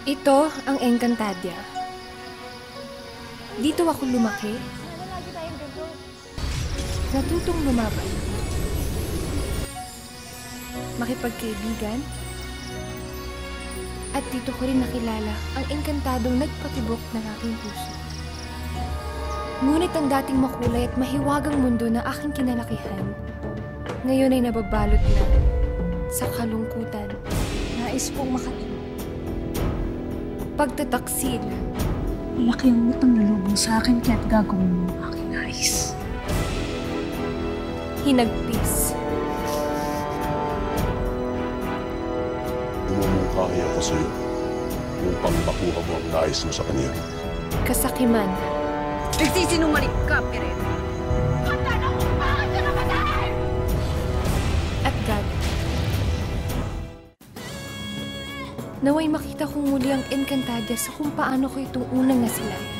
Ito ang Encantadia. Dito ako lumaki. Natutong lumaban. Makipagkaibigan. At dito ko rin nakilala ang engkantadong nagpatibok ng aking puso. Ngunit ang dating makulay at mahiwagang mundo na aking kinalakihan, ngayon ay nababalot na sa kalungkutan. Nais pong makatulong. Pagtataksil. Malaki ang utang na loob mo sa akin kaya't gagawin mo ang aking nais. Hinagpis. Umumungkahi ako sa'yo upang makuha mo ang nais mo sa kanya. Kasakiman. Nagsisinungaling ka, Peret. Handa na kung bakit ka namatay! At galit. Naway makita kong muli ang Encantadia sa kung paano ko itong unang nasilayan.